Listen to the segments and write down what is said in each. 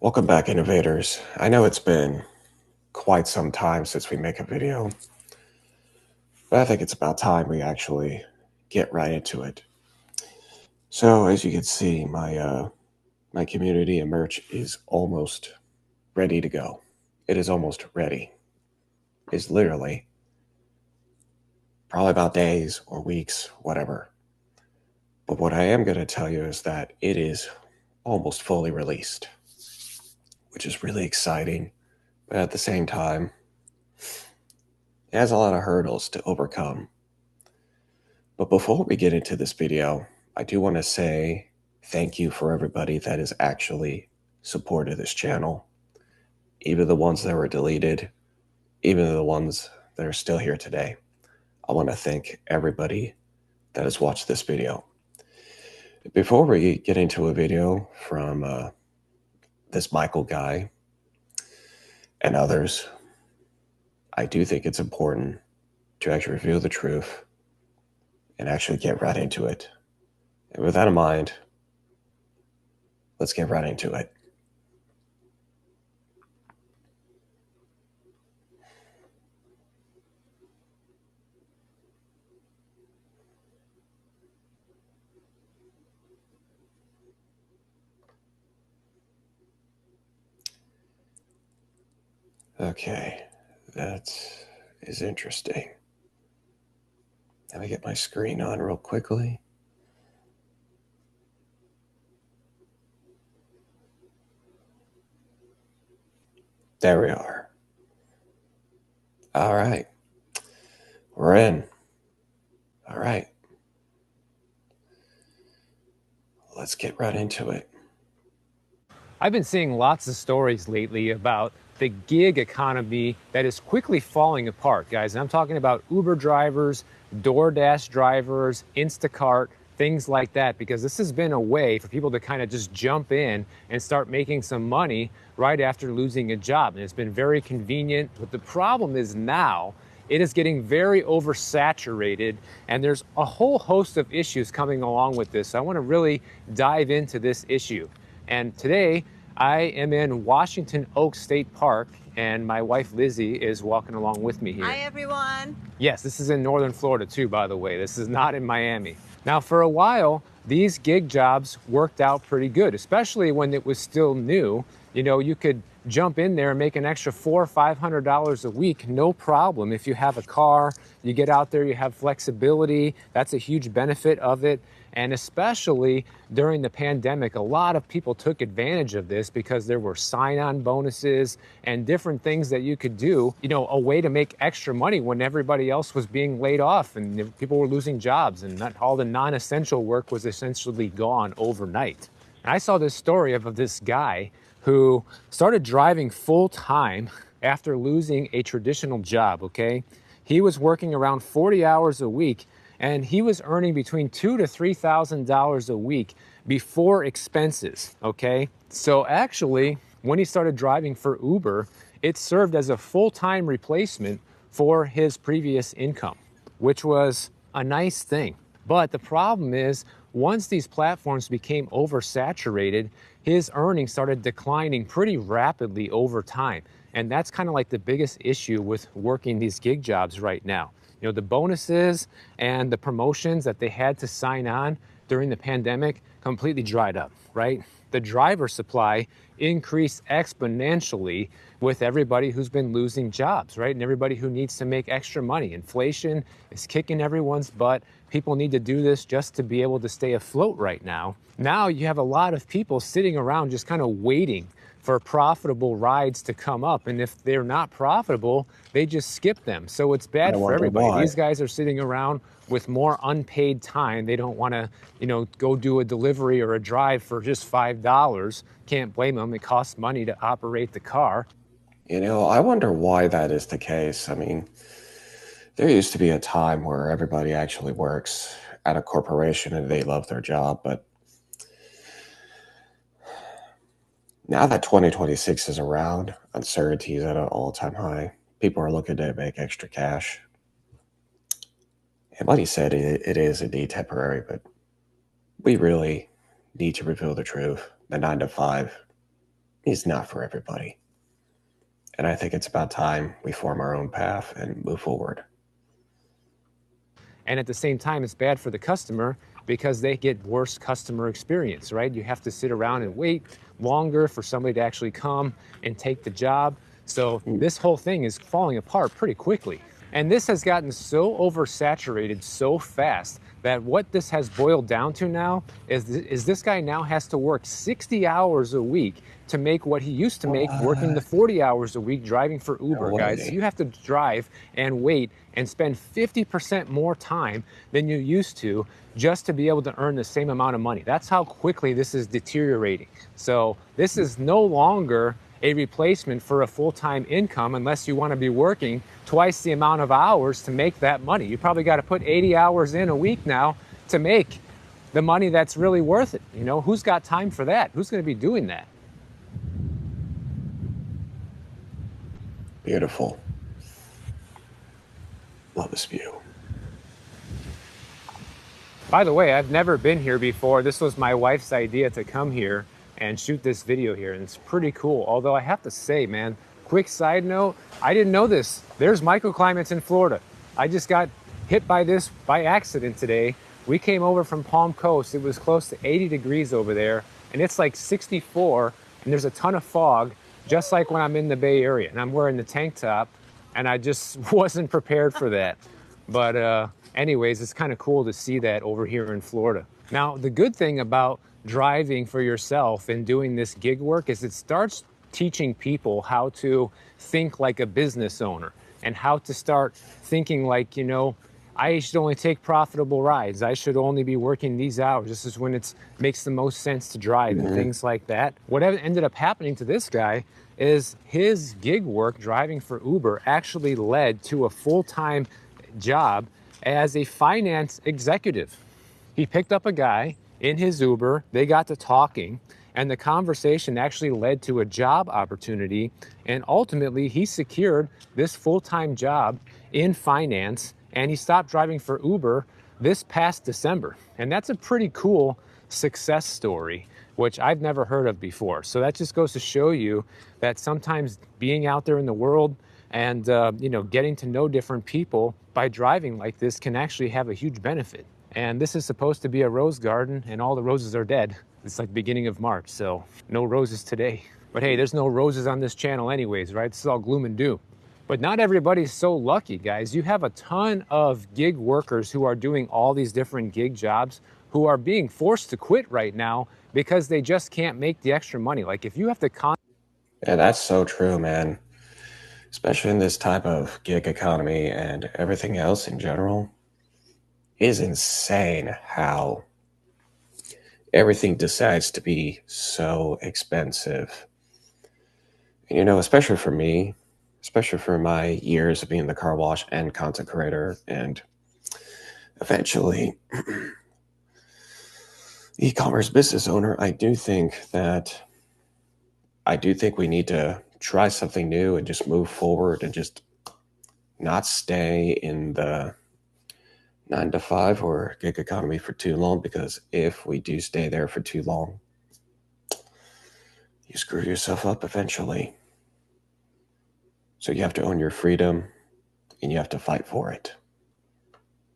Welcome back, innovators. I know it's been quite some time since we make a video, but I think it's about time we actually get right into it. So, as you can see, my community and merch is almost ready to go. It is almost ready. It's literally probably about days or weeks, whatever. But what I am going to tell you is that it is almost fully released, which is really exciting. But at the same time, it has a lot of hurdles to overcome. But before we get into this video, I do want to say thank you for everybody that has actually supported this channel, even the ones that were deleted, even the ones that are still here today. I want to thank everybody that has watched this video. Before we get into a video from this Michael guy and others, I do think it's important to actually reveal the truth and actually get right into it. And with that in mind, let's get right into it. Okay, that is interesting. Let me get my screen on real quickly. There we are. All right, we're in. All right, let's get right into it. I've been seeing lots of stories lately about the gig economy that is quickly falling apart, guys. And I'm talking about Uber drivers, DoorDash drivers, Instacart, things like that, because this has been a way for people to kind of just jump in and start making some money right after losing a job. And it's been very convenient. But the problem is now it is getting very oversaturated, and there's a whole host of issues coming along with this. So I want to really dive into this issue. And today I am in Washington Oaks State Park, and my wife Lizzie is walking along with me here. Hi, everyone. Yes, this is in northern Florida too, by the way. This is not in Miami. Now, for a while, these gig jobs worked out pretty good, especially when it was still new. You know, you could jump in there and make an extra $400 or $500 a week, no problem. If you have a car, you get out there, you have flexibility. That's a huge benefit of it. And especially during the pandemic, a lot of people took advantage of this because there were sign-on bonuses and different things that you could do, you know, a way to make extra money when everybody else was being laid off and people were losing jobs, and not all the non-essential work was essentially gone overnight. And I saw this story of this guy who started driving full-time after losing a traditional job, okay? He was working around 40 hours a week, and he was earning between $2,000 to $3,000 a week before expenses, okay? So actually, when he started driving for Uber, it served as a full-time replacement for his previous income, which was a nice thing. But the problem is, once these platforms became oversaturated, his earnings started declining pretty rapidly over time. And that's kind of like the biggest issue with working these gig jobs right now. You know, the bonuses and the promotions that they had to sign on during the pandemic completely dried up, right? The driver supply increased exponentially with everybody who's been losing jobs, right? And everybody who needs to make extra money. Inflation is kicking everyone's butt. People need to do this just to be able to stay afloat right now. Now you have a lot of people sitting around just kind of waiting for profitable rides to come up. And if they're not profitable, they just skip them. So it's bad for everybody. Why. These guys are sitting around with more unpaid time. They don't want to, you know, go do a delivery or a drive for just $5. Can't blame them. It costs money to operate the car. You know, I wonder why that is the case. I mean, there used to be a time where everybody actually works at a corporation and they love their job, but now that 2026 is around, uncertainty is at an all-time high. People are looking to make extra cash. And like you said, it is indeed temporary, but we really need to reveal the truth. The 9 to 5 is not for everybody. And I think it's about time we form our own path and move forward. And at the same time, it's bad for the customer because they get worse customer experience, right? You have to sit around and wait longer for somebody to actually come and take the job. So this whole thing is falling apart pretty quickly. And this has gotten so oversaturated so fast that what this has boiled down to now is this guy now has to work 60 hours a week to make what he used to make working the 40 hours a week driving for No Uber, guys. So way. you have to drive and wait and spend 50% more time than you used to just to be able to earn the same amount of money. That's how quickly this is deteriorating. So this is no longer a replacement for a full-time income unless you want to be working twice the amount of hours to make that money. You probably got to put 80 hours in a week now to make the money that's really worth it. You know, who's got time for that? Who's going to be doing that? Beautiful. Love this view. By the way, I've never been here before. This was my wife's idea to come here and shoot this video here, and it's pretty cool. Although I have to say, man, quick side note, I didn't know this. There's microclimates in Florida. I just got hit by this by accident today. We came over from Palm Coast. It was close to 80 degrees over there, and it's like 64, and there's a ton of fog, just like when I'm in the Bay Area, and I'm wearing the tank top, and I just wasn't prepared for that. But anyways, it's kind of cool to see that over here in Florida. Now, the good thing about driving for yourself and doing this gig work is it starts teaching people how to think like a business owner and how to start thinking like, you know, I should only take profitable rides. I should only be working these hours. This is when it makes the most sense to drive and things like that. What ended up happening to this guy is his gig work driving for Uber actually led to a full-time job as a finance executive. He picked up a guy in his Uber, they got to talking, and the conversation actually led to a job opportunity, and ultimately he secured this full-time job in finance, and he stopped driving for Uber this past December. And that's a pretty cool success story, which I've never heard of before. So that just goes to show you that sometimes being out there in the world and you know, getting to know different people by driving like this can actually have a huge benefit. And this is supposed to be a rose garden, and all the roses are dead. It's like beginning of March, so no roses today. But hey, there's no roses on this channel anyways, right? This is all gloom and doom. But not everybody's so lucky, guys. You have a ton of gig workers who are doing all these different gig jobs who are being forced to quit right now because they just can't make the extra money. Like if you have to Yeah, that's so true, man. Especially in this type of gig economy and everything else in general, it is insane how everything decides to be so expensive. And, you know, especially for me, especially for my years of being the car wash and content creator, and eventually e-commerce business owner, I do think we need to try something new and just move forward and just not stay in the 9 to 5 or gig economy for too long, because if we do stay there for too long, you screw yourself up eventually. So you have to own your freedom and you have to fight for it.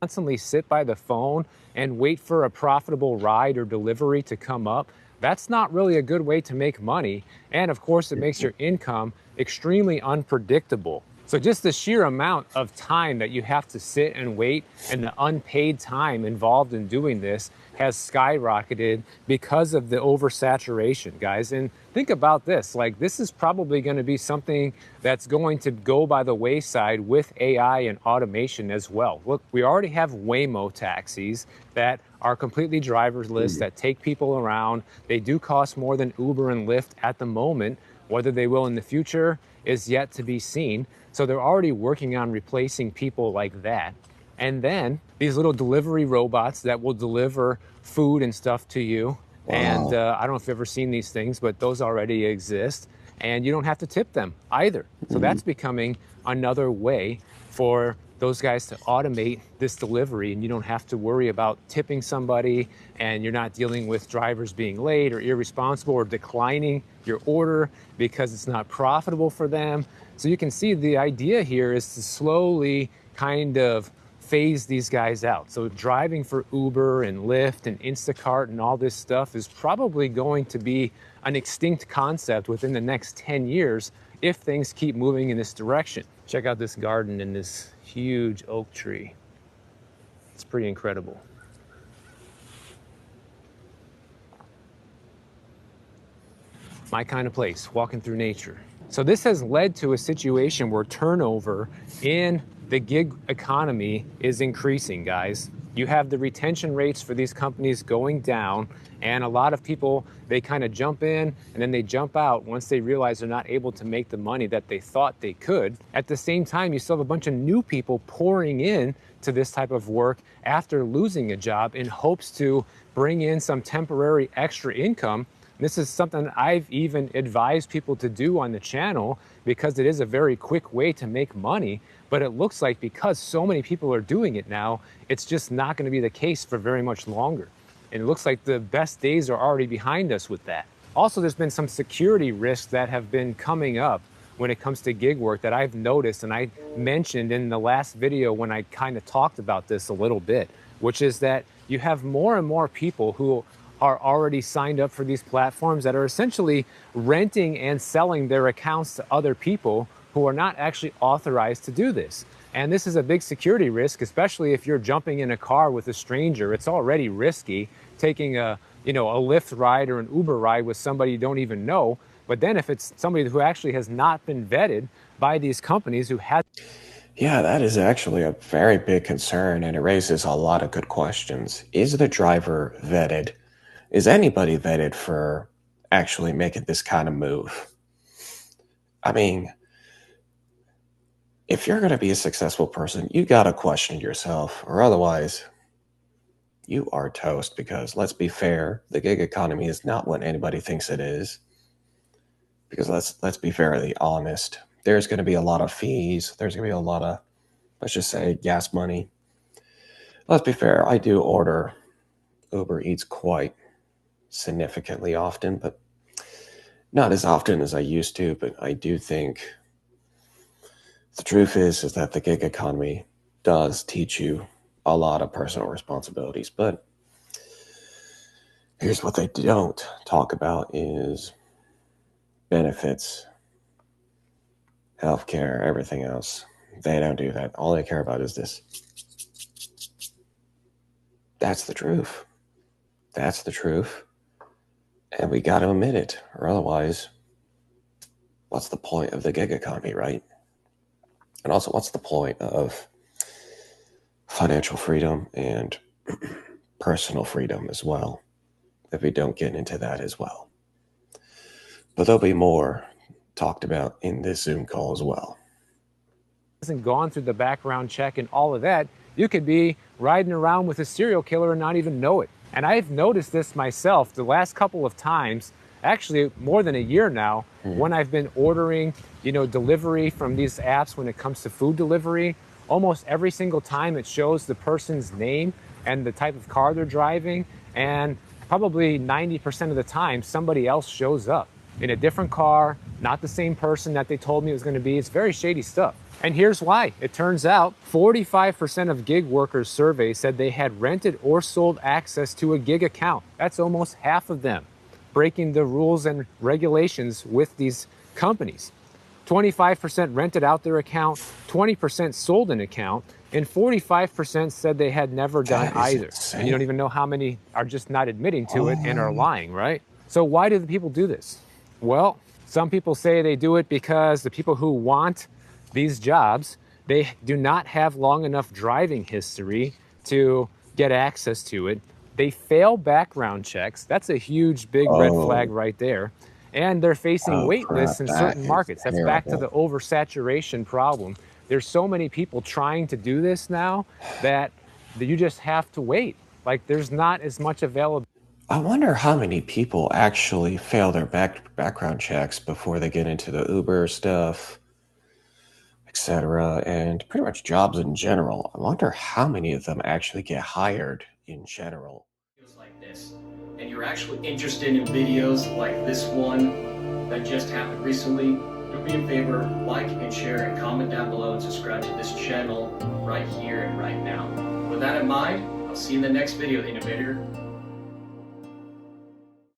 constantly sit by the phone and wait for a profitable ride or delivery to come up, that's not really a good way to make money. And of course, it makes your income extremely unpredictable. So just the sheer amount of time that you have to sit and wait and the unpaid time involved in doing this has skyrocketed because of the oversaturation, guys. And think about this, like this is probably going to be something that's going to go by the wayside with AI and automation as well. Look, we already have Waymo taxis that are completely driverless, that take people around. They do cost more than Uber and Lyft at the moment. Whether they will in the future is yet to be seen. So they're already working on replacing people like that. And then these little delivery robots that will deliver food and stuff to you. Wow. And I don't know if you've ever seen these things, but those already exist. And you don't have to tip them either. So that's becoming another way for those guys to automate this delivery, and you don't have to worry about tipping somebody, and you're not dealing with drivers being late or irresponsible or declining your order because it's not profitable for them. So you can see the idea here is to slowly kind of phase these guys out. So driving for Uber and Lyft and Instacart and all this stuff is probably going to be an extinct concept within the next 10 years if things keep moving in this direction. Check out this garden and this huge oak tree. It's pretty incredible. My kind of place, walking through nature. So this has led to a situation where turnover in the gig economy is increasing, guys. You have the retention rates for these companies going down, and a lot of people, they kind of jump in and then they jump out once they realize they're not able to make the money that they thought they could. At the same time, you still have a bunch of new people pouring in to this type of work after losing a job in hopes to bring in some temporary extra income. This is something I've even advised people to do on the channel because it is a very quick way to make money. But it looks like because so many people are doing it now, it's just not going to be the case for very much longer. And it looks like the best days are already behind us with that. Also, there's been some security risks that have been coming up when it comes to gig work that I've noticed, and I mentioned in the last video when I kind of talked about this a little bit, which is that you have more and more people who are already signed up for these platforms that are essentially renting and selling their accounts to other people who are not actually authorized to do this. And this is a big security risk, especially if you're jumping in a car with a stranger. It's already risky taking a Lyft ride or an Uber ride with somebody you don't even know. But then if it's somebody who actually has not been vetted by these companies who had... Yeah, that is actually a very big concern, and it raises a lot of good questions. Is the driver vetted? Is anybody vetted for actually making this kind of move? I mean, if you're going to be a successful person, you got to question yourself, or otherwise you are toast. Because let's be fair, the gig economy is not what anybody thinks it is. Because let's be fairly honest. There's going to be a lot of fees. There's going to be a lot of, let's just say, gas money. Let's be fair. I do order Uber Eats quite significantly often, but not as often as I used to. But I do think the truth is that the gig economy does teach you a lot of personal responsibilities. But here's what they don't talk about is benefits, healthcare, everything else. They don't do that. All they care about is this. That's the truth. That's the truth. And we got to admit it, or otherwise, what's the point of the gig economy, right? And also, what's the point of financial freedom and personal freedom as well, if we don't get into that as well? But there'll be more talked about in this Zoom call as well. Hasn't gone through the background check and all of that, you could be riding around with a serial killer and not even know it. And I've noticed this myself the last couple of times, actually more than a year now, when I've been ordering, delivery from these apps when it comes to food delivery. Almost every single time it shows the person's name and the type of car they're driving, and probably 90% of the time somebody else shows up in a different car, not the same person that they told me it was going to be. It's very shady stuff. And here's why. It turns out 45% of gig workers surveyed said they had rented or sold access to a gig account. That's almost half of them breaking the rules and regulations with these companies. 25% rented out their account, 20% sold an account, and 45% said they had never done either. Insane. And you don't even know how many are just not admitting to it and are lying, right? So why do the people do this? Well, some people say they do it because the people who want these jobs, they do not have long enough driving history to get access to it. They fail background checks. That's a huge, big red flag right there. And they're facing wait lists in certain markets. That's back to the oversaturation problem. There's so many people trying to do this now that you just have to wait. Like, there's not as much availability. I wonder how many people actually fail their background checks before they get into the Uber stuff. etc., and pretty much jobs in general. I wonder how many of them actually get hired in general. Videos like this, and you're actually interested in videos like this one that just happened recently, do me a favor, like and share and comment down below and subscribe to this channel right here and right now. With that in mind, I'll see you in the next video, innovator.